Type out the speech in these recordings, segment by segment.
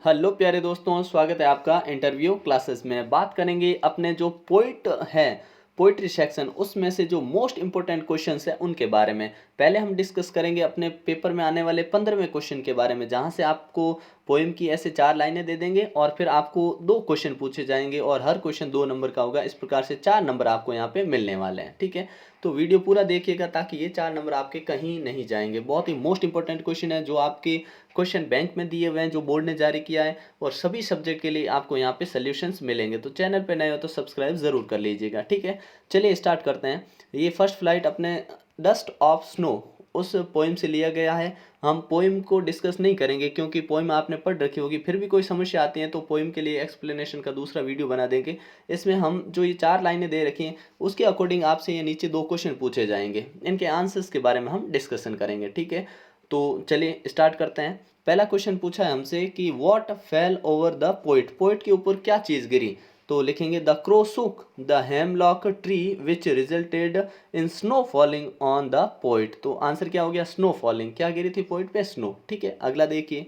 Hello प्यारे दोस्तों, स्वागत है आपका इंटरव्यू क्लासेस में। बात करेंगे अपने जो पोइट है, पोइट्री सेक्शन, उसमें से जो मोस्ट इंपॉर्टेंट क्वेश्चंस है उनके बारे में। पहले हम डिस्कस करेंगे अपने पेपर में आने वाले 15वें क्वेश्चन के बारे में, जहां से आपको पोइम की ऐसे 4 लाइनें दे देंगे और फिर आपको 2 क्वेश्चन पूछे जाएंगे और हर क्वेश्चन 2 नंबर का होगा। इस प्रकार से 4 नंबर आपको यहाँ पे मिलने वाले हैं। ठीक है, तो वीडियो पूरा देखिएगा ताकि ये 4 नंबर आपके कहीं नहीं जाएंगे। बहुत ही मोस्ट इंपॉर्टेंट क्वेश्चन है जो आपके क्वेश्चन बैंक में दिए हुए हैं, जो बोर्ड ने जारी किया है, और सभी सब्जेक्ट के लिए आपको यहाँ पे सॉल्यूशंस मिलेंगे। तो चैनल पे नए हो तो सब्सक्राइब जरूर कर लीजिएगा। ठीक है, चलिए स्टार्ट करते हैं। ये फर्स्ट फ्लाइट अपने डस्ट ऑफ स्नो उस पोइम से लिया गया है। हम पोइम को डिस्कस नहीं करेंगे क्योंकि पोइम आपने पढ़ रखी होगी। फिर भी कोई समस्या आती है तो पोइम के लिए एक्सप्लेनेशन का दूसरा वीडियो बना देंगे। इसमें हम जो ये 4 लाइनें दे रखी हैं उसके अकॉर्डिंग आपसे ये नीचे 2 क्वेश्चन पूछे जाएंगे। इनके आंसर्स के बारे में हम डिस्कशन करेंगे। ठीक है, तो चलिए स्टार्ट करते हैं। पहला क्वेश्चन पूछा है हमसे कि what fail over the poet, poet के ऊपर क्या चीज़ गिरी। तो लिखेंगे द क्रो सुक the hemlock tree which resulted in snow falling on the poet. तो आंसर क्या हो गया, स्नो फॉलिंग। क्या गिरी थी पोइट पे, स्नो। ठीक है, अगला देखिए,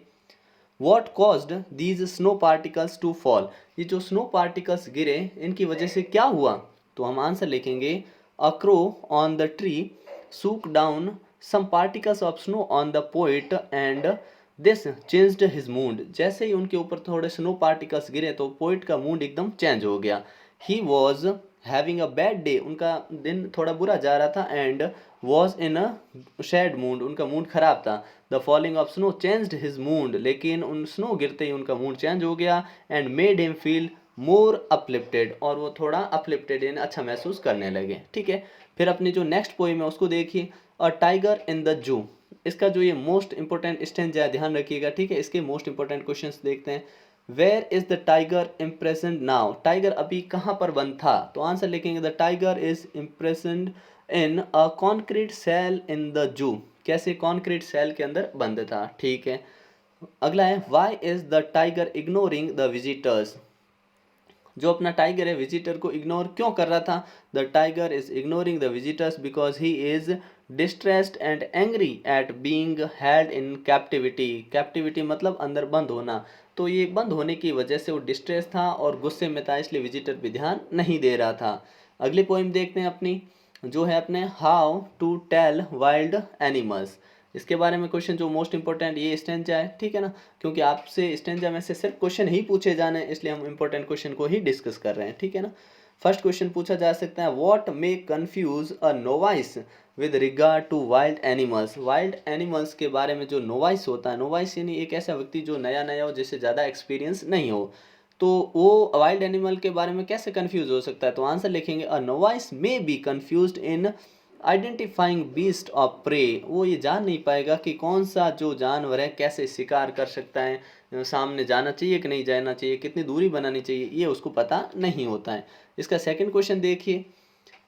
what caused these snow particles to fall. ये जो स्नो पार्टिकल्स गिरे इनकी वजह से क्या हुआ। तो हम आंसर लिखेंगे a crow on the tree shook down some particles of snow on the poet and this changed his mood. जैसे ही उनके ऊपर थोड़े स्नो पार्टिकल्स गिरे तो पोइट का मूड एकदम चेंज हो गया। He was having a bad day, उनका दिन थोड़ा बुरा जा रहा था, and was in a sad mood, उनका मूड खराब था। The falling of snow changed his mood, लेकिन उन स्नो गिरते ही उनका मूड चेंज हो गया। And made him feel more uplifted, और वो थोड़ा अपलिफ्टेड यानी अच्छा महसूस करने लगे। ठीक है, फिर अपनी जो नेक्स्ट पोइम है उसको देखिए, अ टाइगर इन द जू। इसका जो ये मोस्ट इंपॉर्टेंट स्टेंजा है, ध्यान रखिएगा। ठीक है, इसके मोस्ट इंपॉर्टेंट क्वेश्चंस देखते हैं। Where is the tiger imprisoned now, tiger अभी कहाँ पर बंद था। तो आंसर लिखेंगे the tiger is imprisoned in a concrete cell in the zoo. कैसे, कॉन्क्रीट सेल के अंदर बंद था। ठीक है, अगला है why is the tiger ignoring the visitors. जो अपना टाइगर है विजिटर को इग्नोर क्यों कर रहा था। The tiger is ignoring the visitors because he is distressed and angry at being held in captivity. Captivity मतलब अंदर बंद होना। तो ये बंद होने की वजह से वो डिस्ट्रेस था और गुस्से में था, इसलिए विजिटर पे ध्यान नहीं दे रहा था। अगली पोइम देखते हैं अपनी, जो है अपने how to tell wild animals. इसके बारे में क्वेश्चन जो मोस्ट इंपॉर्टेंट ये स्टेंजा है। ठीक है ना, क्योंकि आपसे स्टेंजा में से सिर्फ क्वेश्चन ही पूछे जाने हैं, इसलिए हम इंपॉर्टेंट क्वेश्चन को ही डिस्कस कर रहे हैं। ठीक है ना, फर्स्ट क्वेश्चन पूछा जा सकता है, what may confuse a novice with regard to wild animals. Wild animals के बारे में जो नोवाइस होता है, नोवाइस यानी एक ऐसा व्यक्ति जो नया नया हो, जिससे ज़्यादा एक्सपीरियंस नहीं हो, तो वो वाइल्ड एनिमल के बारे में कैसे कंफ्यूज हो सकता है। तो आंसर लिखेंगे a novice may be confused in identifying beast of prey. वो ये जान नहीं पाएगा कि कौन सा जो जानवर है कैसे शिकार कर सकता है, सामने जाना चाहिए कि नहीं जाना चाहिए, कितनी दूरी बनानी चाहिए, ये उसको पता नहीं होता है। इसका सेकंड क्वेश्चन देखिए,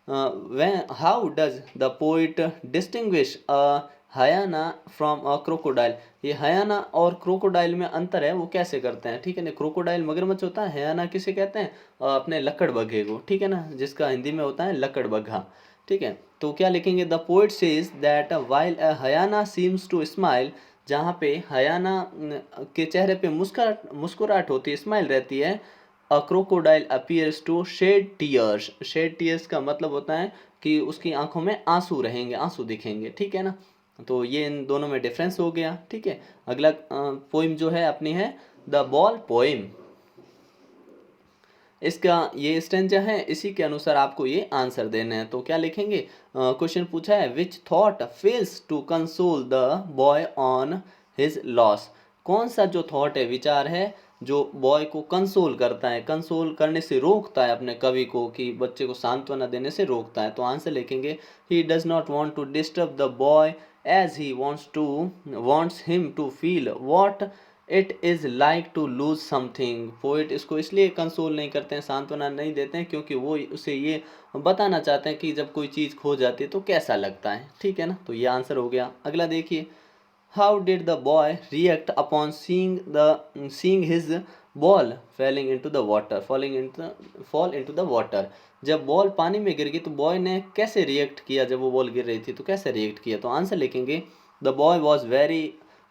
how does the poet distinguish a hyena from a crocodile. ये हयाना और क्रोकोडाइल में अंतर है, वो कैसे करते हैं। ठीक है ना, क्रोकोडाइल मगरमच्छ होता है, हयाना किसे कहते हैं, अपने लकड़बग्घे को। ठीक है ना, जिसका हिंदी में होता है लकड़बग्घा। ठीक है, तो क्या लिखेंगे, the poet says that while a hyena seems to smile. जहाँ पे हयाना के चेहरे पे मुस्कुराहट मुस्कुराहट होती है, स्माइल रहती है। A crocodile appears to shed tears. Shed tears का मतलब होता है कि उसकी आंखों में आंसू रहेंगे, आंसू दिखेंगे। ठीक है ना, तो ये इन दोनों में डिफरेंस हो गया। ठीक है, अगला पोइम जो है अपनी है द बॉल पोइम। इसका ये स्टेंजा है, इसी के अनुसार आपको ये आंसर देने हैं। तो क्या लिखेंगे, क्वेश्चन पूछा है which thought fails to console the boy on his loss. कौन सा जो थॉट है, विचार है, जो बॉय को कंसोल करता है, कंसोल करने से रोकता है अपने कवि को, कि बच्चे को सांत्वना देने से रोकता है। तो आंसर लिखेंगे he does not want to disturb the boy as he wants him to feel what it is like to lose something. Poet इसको इसलिए कंसोल नहीं करते हैं, सांत्वना नहीं देते हैं, क्योंकि वो उसे ये बताना चाहते हैं कि जब कोई चीज़ खो जाती है तो कैसा लगता है। ठीक है ना, तो ये आंसर हो गया। अगला देखिए, how did the boy react upon seeing his ball falling into the water, fall into the water. जब बॉल पानी में गिर गई तो बॉय ने कैसे रिएक्ट किया, जब वो बॉल गिर रही थी तो कैसे रिएक्ट किया। तो आंसर लिखेंगे the boy was very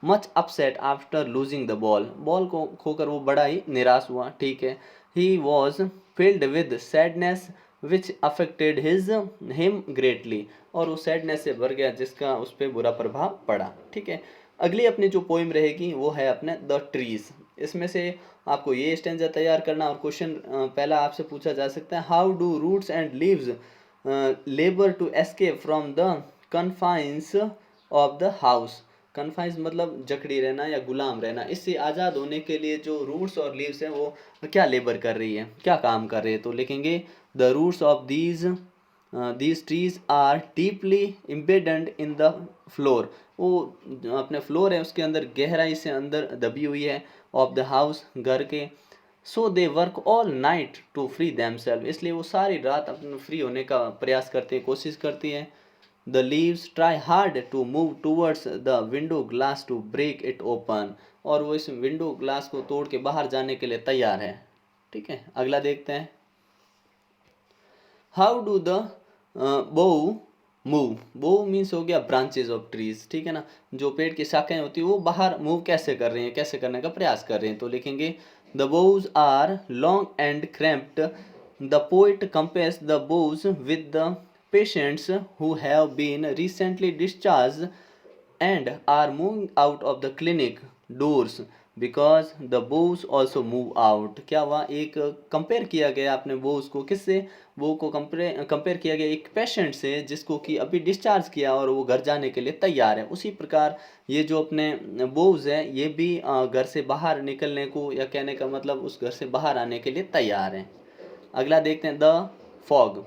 much upset after losing the ball, ball को खोकर वो बड़ा ही निराश हुआ, ठीक है। He was filled with sadness which affected him greatly, और वो सैडनेस से भर गया जिसका उस पर बुरा प्रभाव पड़ा, ठीक है। अगली अपनी जो पोइम रहेगी वो है अपने द ट्रीज। इसमें से आपको ये स्टेंजा तैयार करना, और क्वेश्चन पहला आपसे पूछा जा सकता है, how do roots and leaves labour to escape from the confines of the house. Confines मतलब जकड़ी रहना या गुलाम रहना, इससे आज़ाद होने के लिए जो रूट्स और लीव्स हैं वो क्या लेबर कर रही है, क्या काम कर रही है। तो लिखेंगे the roots of these trees are deeply embedded in the floor, वो अपने फ्लोर है उसके अंदर गहराई से अंदर दबी हुई है, ऑफ द हाउस घर के। So they work all night to free themselves, इसलिए वो सारी रात अपने फ्री होने का प्रयास करती है, कोशिश करती है। The leaves try hard to move towards the window glass to break it open, और वो इस विंडो ग्लास को तोड़ के बाहर जाने के लिए तैयार है, ठीक है। अगला देखते हैं, how do the bow move, bow means हो गया ब्रांचेज ऑफ ट्रीज, ठीक है ना, जो पेड़ की शाखाएं होती है वो बाहर मूव कैसे कर रही हैं, कैसे करने का प्रयास कर रहे हैं। तो लिखेंगे the bows are long and cramped, the poet compares the bows with the patients who have been recently discharge and are moving out of the clinic doors because the bows also move out। क्या हुआ, एक compare किया गया अपने बोस को, किससे, वो को कंपेयर किया गया एक पेशेंट से जिसको कि अभी डिस्चार्ज किया और वो घर जाने के लिए तैयार है। उसी प्रकार ये जो अपने बोज है ये भी घर से बाहर निकलने को, या कहने का मतलब उस घर से बाहर आने के लिए तैयार हैं। अगला देखते हैं द फॉग।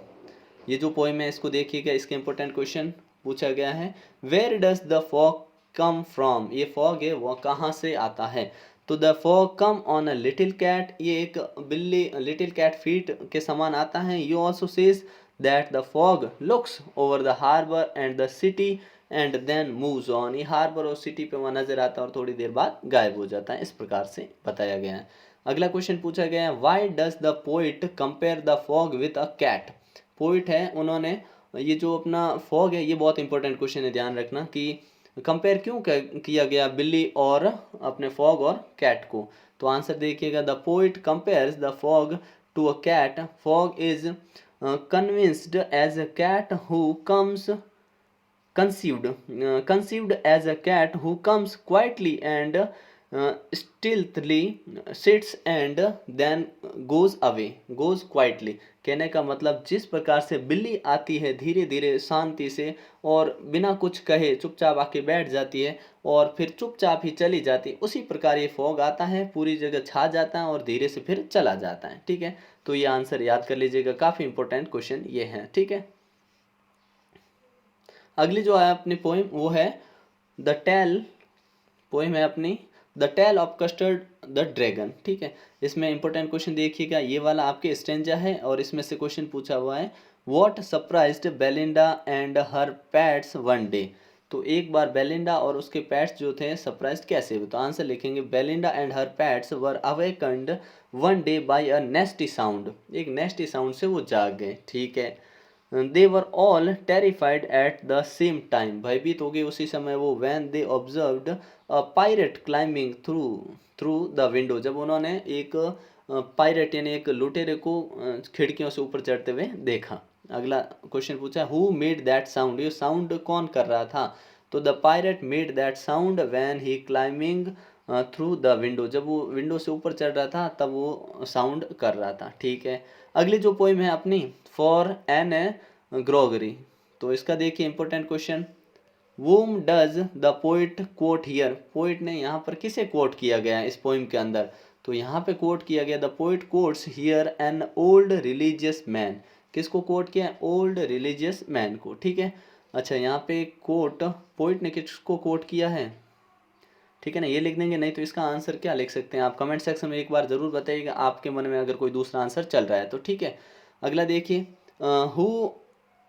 ये जो पोएम है इसको देखिएगा, इसके इंपॉर्टेंट क्वेश्चन पूछा गया है, where does the fog come from, ये फॉग है वो कहाँ से आता है। तो the fog come on a little cat, ये एक बिल्ली लिटिल कैट फीट के समान आता है। You also says that the fog looks over the harbour and the city and then moves on, ये हार्बर और सिटी पे वहाँ नजर आता है और थोड़ी देर बाद गायब हो जाता है, इस प्रकार से बताया गया है। अगला क्वेश्चन पूछा गया है, why does the poet compare the fog with a cat. Poet है उन्होंने ये जो अपना फॉग है, ये बहुत इंपॉर्टेंट क्वेश्चन है, ध्यान रखना कि कंपेयर क्यों किया गया बिल्ली और अपने फॉग और कैट को। तो आंसर देखिएगा, the poet compares the fog to a cat, fog is convinced as a cat who comes conceived as a cat who comes quietly and stealthily sits and then goes away, goes quietly। कहने का मतलब जिस प्रकार से बिल्ली आती है धीरे धीरे शांति से और बिना कुछ कहे चुपचाप आके बैठ जाती है और फिर चुपचाप ही चली जाती है, उसी प्रकार ये फॉग आता है, पूरी जगह छा जाता है और धीरे से फिर चला जाता है, ठीक है। तो ये आंसर याद कर लीजिएगा, काफ़ी इंपॉर्टेंट क्वेश्चन ये है, ठीक है। अगली जो है अपनी पोइम वो है द टेल, पोइम है अपनी the tale of Custard the dragon, ठीक है। इसमें इंपॉर्टेंट क्वेश्चन देखिएगा, ये वाला आपके स्टेंजा है और इसमें से क्वेश्चन पूछा हुआ है, what surprised Belinda and her pets one day. तो एक बार बेलिंडा और उसके पैट्स जो थे सरप्राइज कैसे हुए। तो आंसर लिखेंगे, Belinda and her pets were awakened one day by a nasty sound, एक नेस्टी साउंड से वो जाग गए, ठीक है। They were all terrified at the same time, भयभीत हो गए उसी समय वो, when they observed a pirate climbing through through the window, जब उन्होंने एक पायरेट यानी एक लुटेरे को खिड़कियों से ऊपर चढ़ते हुए देखा। अगला क्वेश्चन पूछा, हु मेड दैट साउंड, ये साउंड कौन कर रहा था। तो the pirate made that sound when he climbing through the window, जब वो विंडो से ऊपर चढ़ रहा था तब वो साउंड कर रहा था, ठीक है। अगली जो पोइम है अपनी फॉर एन ग्रोगरी, तो इसका देखिए important question, whom does the poet quote here, poet ने यहाँ पर किसे कोट किया गया है इस पोइम के अंदर। तो यहाँ पे कोट किया गया, the poet quotes here an old religious man, किसको कोट किया है, ओल्ड रिलीजियस मैन को, ठीक है। अच्छा यहाँ पे कोट पोइट ने किसको कोट किया है, ठीक है ना, ये लिख देंगे, नहीं तो इसका आंसर क्या लिख सकते हैं आप कमेंट सेक्शन में एक बार ज़रूर बताइएगा, आपके मन में अगर कोई दूसरा आंसर चल रहा है तो, ठीक है। अगला देखिए, who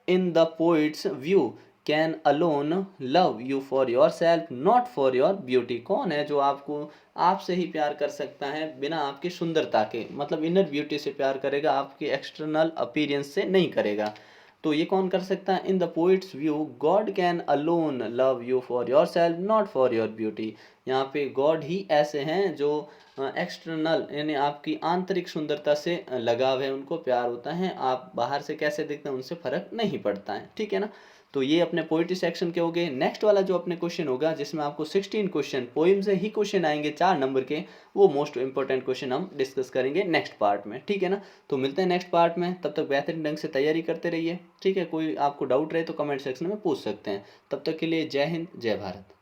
in the poets view can alone love you for your self not for your beauty, कौन है जो आपको आपसे ही प्यार कर सकता है बिना आपकी सुंदरता के, मतलब इनर ब्यूटी से प्यार करेगा, आपके एक्सटर्नल अपीयरेंस से नहीं करेगा। तो ये कौन कर सकता है? In the poets view God can alone love you for your self not for your beauty. यहाँ पे गॉड ही ऐसे हैं जो एक्सटर्नल यानी आपकी आंतरिक सुंदरता से लगाव है, उनको प्यार होता है, आप बाहर से कैसे दिखते हैं उनसे फर्क नहीं पड़ता है, ठीक है ना। तो ये अपने पोइट्री सेक्शन के हो गए। नेक्स्ट वाला जो अपने क्वेश्चन होगा जिसमें आपको 16 क्वेश्चन पोइम से ही क्वेश्चन आएंगे 4 नंबर के, वो मोस्ट इंपॉर्टेंट क्वेश्चन हम डिस्कस करेंगे नेक्स्ट पार्ट में, ठीक है ना। तो मिलते हैं नेक्स्ट पार्ट में, तब तक बेहतरीन ढंग से तैयारी करते रहिए, ठीक है। कोई आपको डाउट रहे तो कमेंट सेक्शन में पूछ सकते हैं। तब तक के लिए जय हिंद, जय भारत।